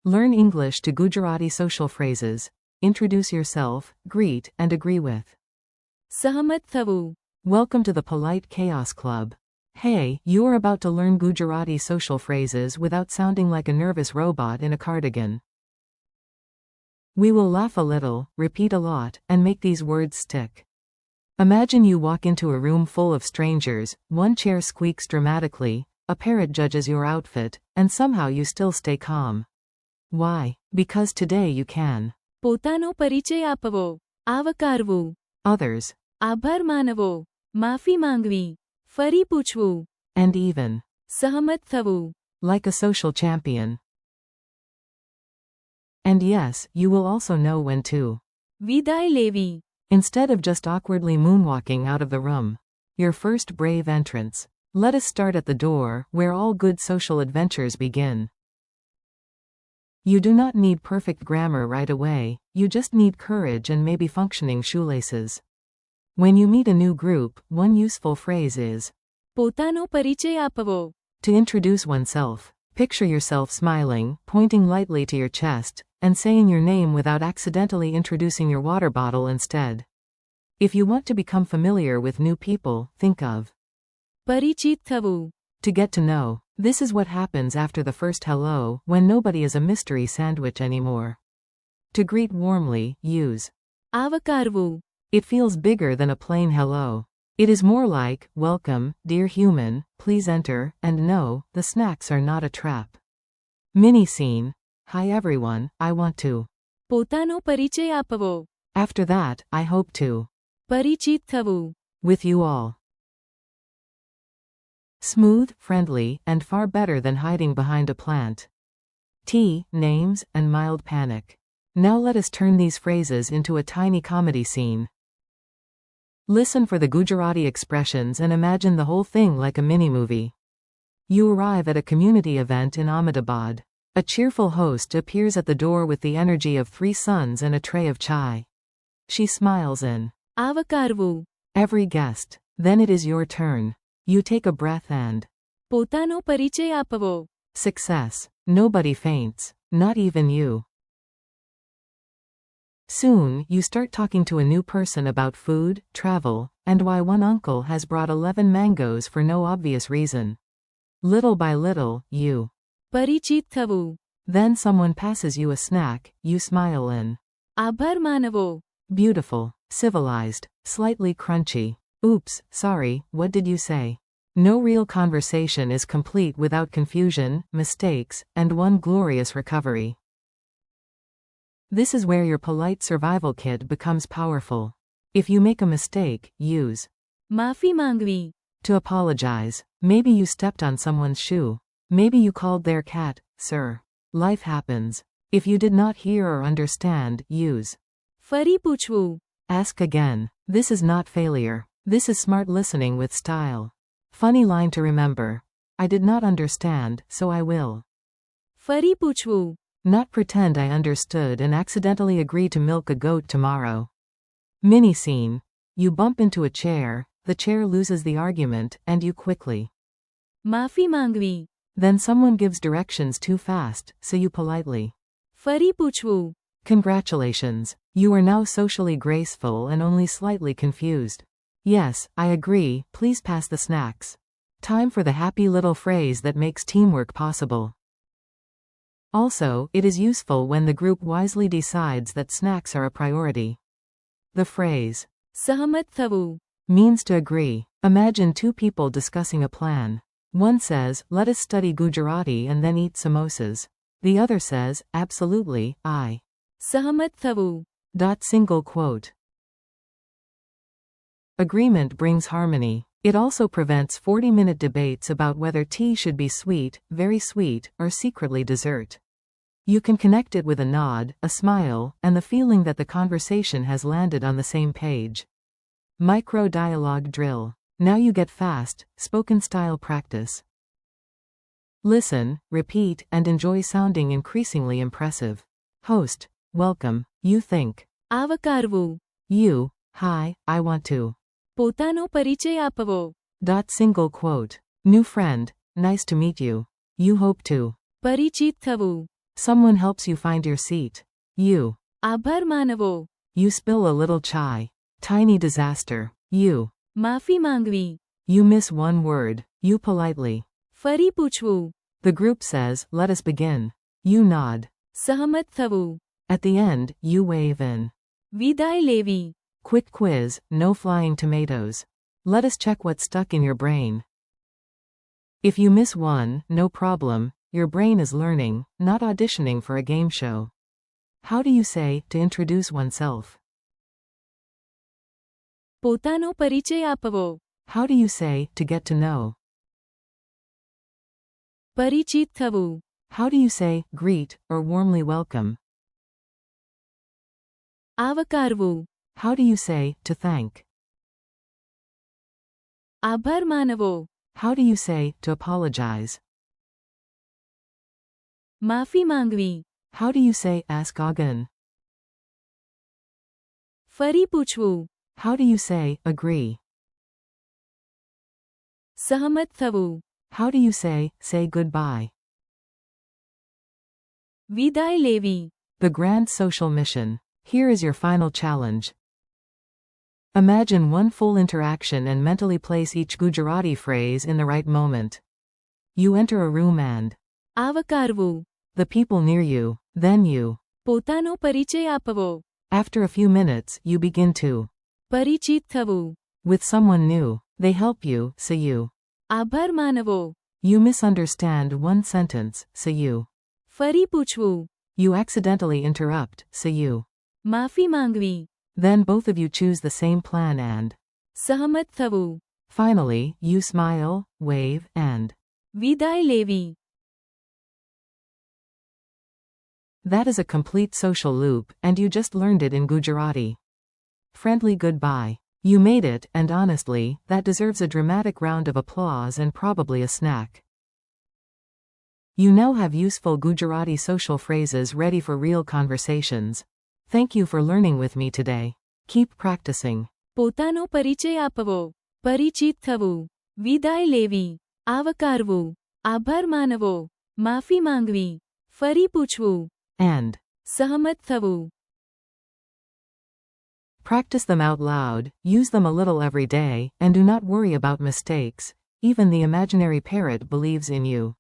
Learn English to Gujarati social phrases. Introduce yourself, greet, and agree with. સહમત થવું. Welcome to the Polite Chaos Club. Hey, you are about to learn Gujarati social phrases without sounding like a nervous robot in a cardigan. We will laugh a little, repeat a lot, and make these words stick. Imagine you walk into a room full of strangers, one chair squeaks dramatically, a parrot judges your outfit, and somehow you still stay calm. Why? Because today you can. પોતાનો પરિચય આપવો. આવકારવું. Others. આભાર માનવો. માફી માંગવી. ફરી પૂછવું. And even. સહમત થવું. Like a social champion. And yes, you will also know when to. વિદાય લેવી. Instead of just awkwardly moonwalking out of the room. Your first brave entrance. Let us start at the door, where all good social adventures begin. You do not need perfect grammar right away, you just need courage and maybe functioning shoelaces. When you meet a new group, one useful phrase is પોતાનો પરિચય આપવો. to introduce oneself. Picture yourself smiling, pointing lightly to your chest, and saying your name without accidentally introducing your water bottle instead. If you want to become familiar with new people, think of પરિચિત થવું. to get to know. This is what happens after the first hello, when nobody is a mystery sandwich anymore. To greet warmly, use આવકારવું. It feels bigger than a plain hello. It is more like, welcome, dear human, please enter, and no, the snacks are not a trap. Mini scene. Hi everyone, I want to. પોતાનો પરિચય આપવો. After that, I hope to. પરિચિત થવું. With you all. Smooth, friendly, and far better than hiding behind a plant. Tea, names, and mild panic. Now let us turn these phrases into a tiny comedy scene. Listen for the Gujarati expressions and imagine the whole thing like a mini-movie. You arrive at a community event in Ahmedabad. A cheerful host appears at the door with the energy of 3 sons and a tray of chai. She smiles in. આવકારવું. Every guest. Then it is your turn. You take a breath and પોતાનો પરિચય આપવો. success. Nobody faints. Not even you. Soon, you start talking to a new person about food, travel, and why one uncle has brought 11 mangoes for no obvious reason. Little by little, you. પરિચિત થવું. Then someone passes you a snack, you smile in. આભાર માનવો. Beautiful. Civilized. Slightly crunchy. Oops, sorry, what did you say? No real conversation is complete without confusion, mistakes, and one glorious recovery. This is where your polite survival kit becomes powerful. If you make a mistake, use માફી માંગવી. to apologize. Maybe you stepped on someone's shoe. Maybe you called their cat, sir. Life happens. If you did not hear or understand, use ફરી પૂછવું. ask again. This is not failure. This is smart listening with style. Funny line to remember. I did not understand, so I will. ફરી પૂછવું. Not pretend I understood and accidentally agree to milk a goat tomorrow. Mini scene. You bump into a chair, the chair loses the argument, and you quickly. માફી માંગવી. Then someone gives directions too fast, so you politely. ફરી પૂછવું. Congratulations. You are now socially graceful and only slightly confused. Yes, I agree, please pass the snacks. Time for the happy little phrase that makes teamwork possible. Also, it is useful when the group wisely decides that snacks are a priority. The phrase સહમત થવું. means to agree. Imagine 2 people discussing a plan. One says, let us study Gujarati and then eat samosas. The other says, absolutely, I. સહમત થવું. Single quote. Agreement brings harmony. It also prevents 40-minute debates about whether tea should be sweet, very sweet, or secretly dessert. You can connect it with a nod, a smile, and the feeling that the conversation has landed on the same page. Micro-dialogue drill. Now you get fast, spoken-style practice. Listen, repeat, and enjoy sounding increasingly impressive. Host. Welcome. You think. આવકારવું. You. Hi, I want to. પોતાનો પરિચય આપવો. Single quote. New friend. Nice to meet you. You hope to. પરિચિત થવું. Someone helps you find your seat. You. આભાર માનવો. You spill a little chai. Tiny disaster. You. માફી માંગવી. You miss one word. You politely. ફરી પૂછવું. The group says, let us begin. You nod. સહમત થવું. At the end, you wave in. વિદાય લેવી. Quick quiz, no flying tomatoes. Let us check what's stuck in your brain. If you miss one, no problem, your brain is learning, not auditioning for a game show. How do you say, to introduce oneself? પોતાનો પરિચય આપવો. How do you say, to get to know? પરિચિત થવું. How do you say, greet, or warmly welcome? આવકારવું. How do you say, to thank? આભાર માનવો. How do you say, to apologize? માફી માંગવી. How do you say, ask again? ફરી પૂછવું. How do you say, agree? સહમત થવું. How do you say goodbye? વિદાય લેવી. The grand social mission. Here is your final challenge. Imagine one full interaction and mentally place each Gujarati phrase in the right moment. You enter a room and આવકારવું. the people near you, then you. પોતાનો પરિચય આપવો. After a few minutes, you begin to. પરિચિત થવું. With someone new, they help you, so you. આભાર માનવો. You misunderstand one sentence, so you. ફરી પૂછવું. You accidentally interrupt, so you. માફી માંગવી. Then both of you choose the same plan and. સહમત થવું. Finally, you smile, wave, and. વિદાય લેવી. That is a complete social loop, and you just learned it in Gujarati. Friendly goodbye. You made it, and honestly, that deserves a dramatic round of applause and probably a snack. You now have useful Gujarati social phrases ready for real conversations. Thank you for learning with me today. Keep practicing. પોતાનો પરિચય આપવો. પરિચિત થવું. વિદાય લેવી. આવકારવું. આભાર માનવો. માફી માંગવી. ફરી પૂછવું. And. સહમત થવું. Practice them out loud, use them a little every day, and do not worry about mistakes. Even the imaginary parrot believes in you.